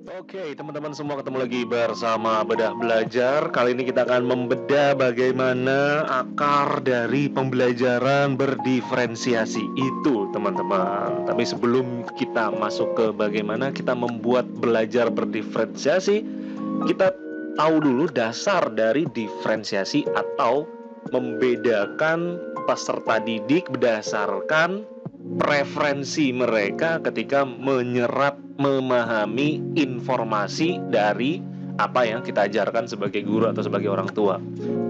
Oke, teman-teman semua ketemu lagi bersama Bedah Belajar. Kali ini kita akan membedah bagaimana akar dari pembelajaran berdiferensiasi itu, teman-teman. Tapi sebelum kita masuk ke bagaimana kita membuat belajar berdiferensiasi, kita tahu dulu dasar dari diferensiasi atau membedakan peserta didik berdasarkan preferensi mereka ketika menyerap, memahami informasi dari apa yang kita ajarkan sebagai guru atau sebagai orang tua.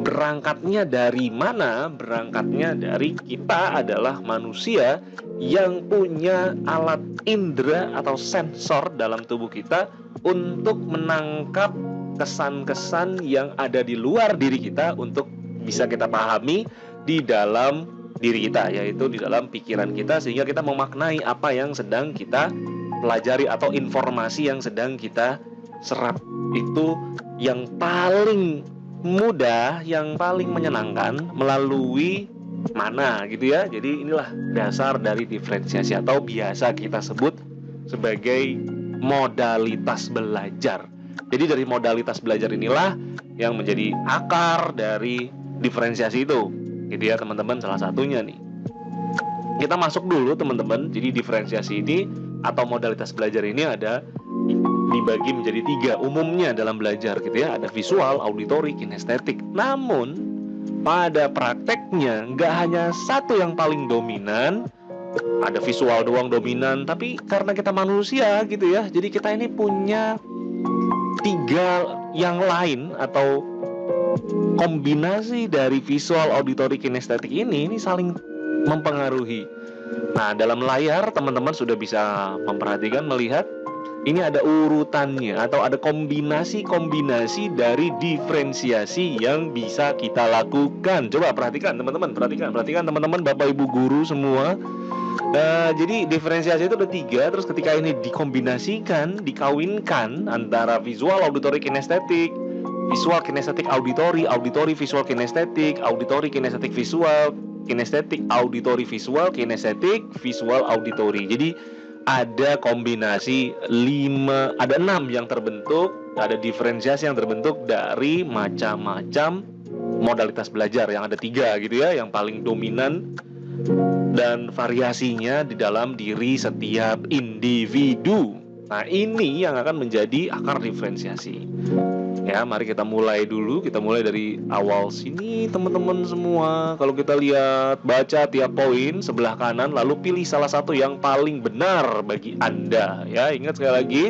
Berangkatnya dari mana? Berangkatnya dari kita adalah manusia yang punya alat indera atau sensor dalam tubuh kita untuk menangkap kesan-kesan yang ada di luar diri kita untuk bisa kita pahami di dalam diri kita, yaitu di dalam pikiran kita, sehingga kita memaknai apa yang sedang kita pelajari atau informasi yang sedang kita serap. Itu yang paling mudah, yang paling menyenangkan melalui mana gitu ya. Jadi inilah dasar dari diferensiasi atau biasa kita sebut sebagai modalitas belajar. Jadi dari modalitas belajar inilah yang menjadi akar dari diferensiasi itu. Gitu ya teman-teman, salah satunya nih. Kita masuk dulu teman-teman. Jadi diferensiasi ini atau modalitas belajar ini ada dibagi menjadi 3 umumnya dalam belajar gitu ya. Ada visual, auditori, kinestetik. Namun pada prakteknya nggak hanya satu yang paling dominan. Ada visual doang dominan, tapi karena kita manusia gitu ya, jadi kita ini punya 3 yang lain atau kombinasi dari visual, auditory, kinestetik ini saling mempengaruhi. Nah, dalam layar teman-teman sudah bisa memperhatikan, melihat ini ada urutannya atau ada kombinasi-kombinasi dari diferensiasi yang bisa kita lakukan. Coba perhatikan teman-teman, perhatikan teman-teman, Bapak Ibu guru semua. Jadi diferensiasi itu ada 3. Terus ketika ini dikombinasikan, dikawinkan antara visual, auditory, kinestetik, visual, kinestetik, auditori, auditori, visual, kinestetik, auditori, kinestetik, visual, kinestetik, auditori, visual, kinestetik, visual, auditori. Jadi ada kombinasi 6 yang terbentuk, ada diferensiasi yang terbentuk dari macam-macam modalitas belajar yang ada 3 gitu ya, yang paling dominan dan variasinya di dalam diri setiap individu. Nah, ini yang akan menjadi akar diferensiasi. Ya, mari kita mulai dulu. Kita mulai dari awal sini teman-teman semua. Kalau kita lihat, baca tiap poin sebelah kanan, lalu pilih salah satu yang paling benar bagi Anda. Ya, ingat sekali lagi,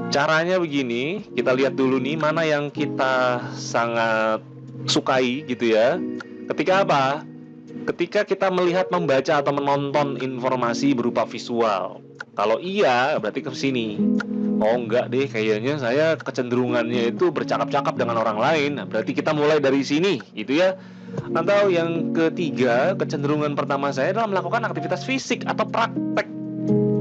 caranya begini. Kita lihat dulu nih, mana yang kita sangat sukai gitu ya. Ketika apa? Ketika kita melihat, membaca atau menonton informasi berupa visual. Kalau iya, berarti ke sini. Oh enggak deh, kayaknya saya kecenderungannya itu bercakap-cakap dengan orang lain. Nah, berarti kita mulai dari sini gitu ya. Atau yang ketiga, kecenderungan pertama saya adalah melakukan aktivitas fisik atau praktek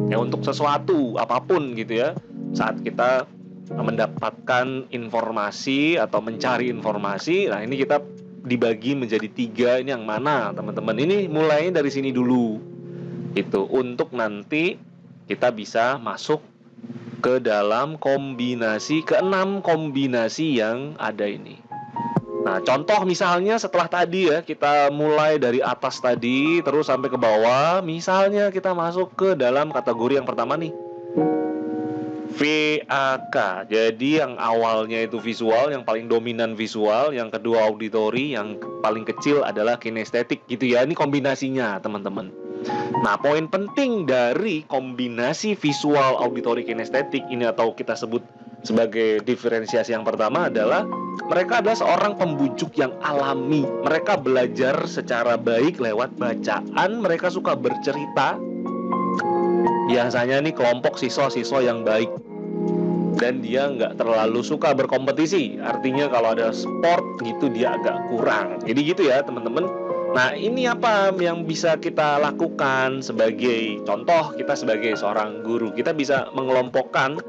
ya untuk sesuatu apapun gitu ya. Saat kita mendapatkan informasi atau mencari informasi, nah ini kita dibagi menjadi 3. Ini yang mana teman-teman? Ini mulai dari sini dulu itu, untuk nanti kita bisa masuk ke dalam kombinasi ke-6 kombinasi yang ada ini. Nah, contoh misalnya setelah tadi ya, kita mulai dari atas tadi terus sampai ke bawah. Misalnya kita masuk ke dalam kategori yang pertama nih, VAK. Jadi yang awalnya itu visual, yang paling dominan visual, yang kedua auditori, yang paling kecil adalah kinestetik gitu ya. Ini kombinasinya teman-teman. Nah, poin penting dari kombinasi visual, auditori, kinestetik ini atau kita sebut sebagai diferensiasi yang pertama adalah mereka adalah seorang pembujuk yang alami. Mereka belajar secara baik lewat bacaan, mereka suka bercerita. Biasanya nih kelompok siswa-siswa yang baik, dan dia nggak terlalu suka berkompetisi. Artinya kalau ada sport gitu dia agak kurang. Jadi gitu ya teman-teman. Nah, ini apa yang bisa kita lakukan sebagai contoh? Kita sebagai seorang guru, kita bisa mengelompokkan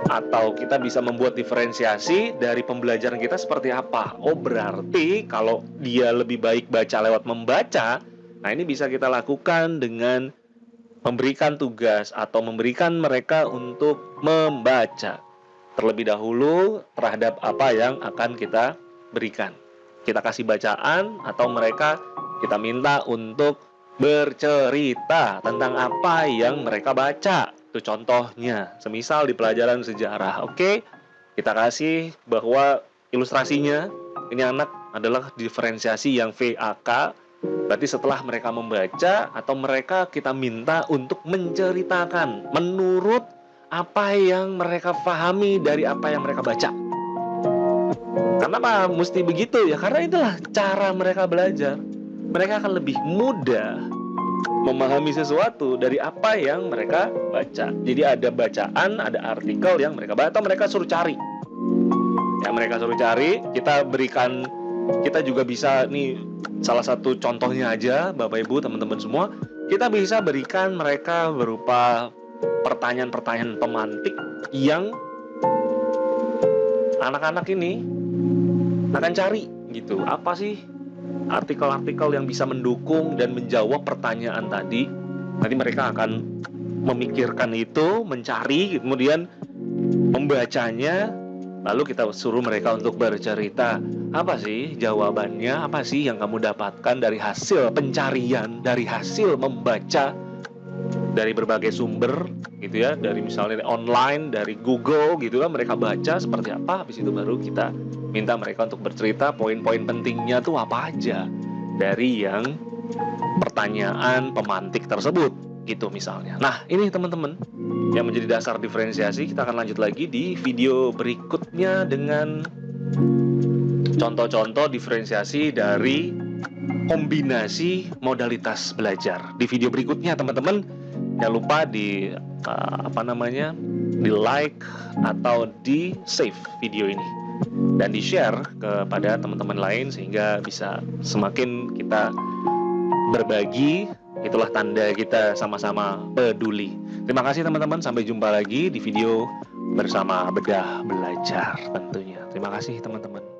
atau kita bisa membuat diferensiasi dari pembelajaran kita seperti apa. Oh, berarti kalau dia lebih baik baca lewat membaca, nah ini bisa kita lakukan dengan memberikan tugas atau memberikan mereka untuk membaca terlebih dahulu terhadap apa yang akan kita berikan. Kita kasih bacaan atau mereka kita minta untuk bercerita tentang apa yang mereka baca. Itu contohnya, semisal di pelajaran sejarah. Oke, kita kasih bahwa ilustrasinya ini anak adalah diferensiasi yang VAK. Berarti setelah mereka membaca atau mereka kita minta untuk menceritakan menurut apa yang mereka pahami dari apa yang mereka baca. Kenapa mesti begitu ya? Karena itulah cara mereka belajar. Mereka akan lebih mudah memahami sesuatu dari apa yang mereka baca. Jadi ada bacaan, ada artikel yang mereka baca atau mereka suruh cari. Ya mereka suruh cari, kita berikan, kita juga bisa nih salah satu contohnya aja Bapak Ibu teman-teman semua, kita bisa berikan mereka berupa pertanyaan-pertanyaan pemantik yang anak-anak ini akan cari gitu. Apa sih artikel-artikel yang bisa mendukung dan menjawab pertanyaan tadi? Nanti mereka akan memikirkan itu, mencari, kemudian membacanya, lalu kita suruh mereka untuk bercerita. Apa sih jawabannya? Apa sih yang kamu dapatkan dari hasil pencarian, dari hasil membaca dari berbagai sumber gitu ya, dari misalnya online, dari Google gitu kan, mereka baca seperti apa, habis itu baru kita minta mereka untuk bercerita poin-poin pentingnya tuh apa aja dari yang pertanyaan pemantik tersebut gitu misalnya. Nah ini teman-teman yang menjadi dasar diferensiasi. Kita akan lanjut lagi di video berikutnya dengan contoh-contoh diferensiasi dari kombinasi modalitas belajar. Di video berikutnya teman-teman, jangan lupa di di like atau di save video ini dan di share kepada teman-teman lain sehingga bisa semakin kita berbagi. Itulah tanda kita sama-sama peduli. Terima kasih teman-teman, sampai jumpa lagi di video bersama Bedah Belajar tentunya. Terima kasih teman-teman.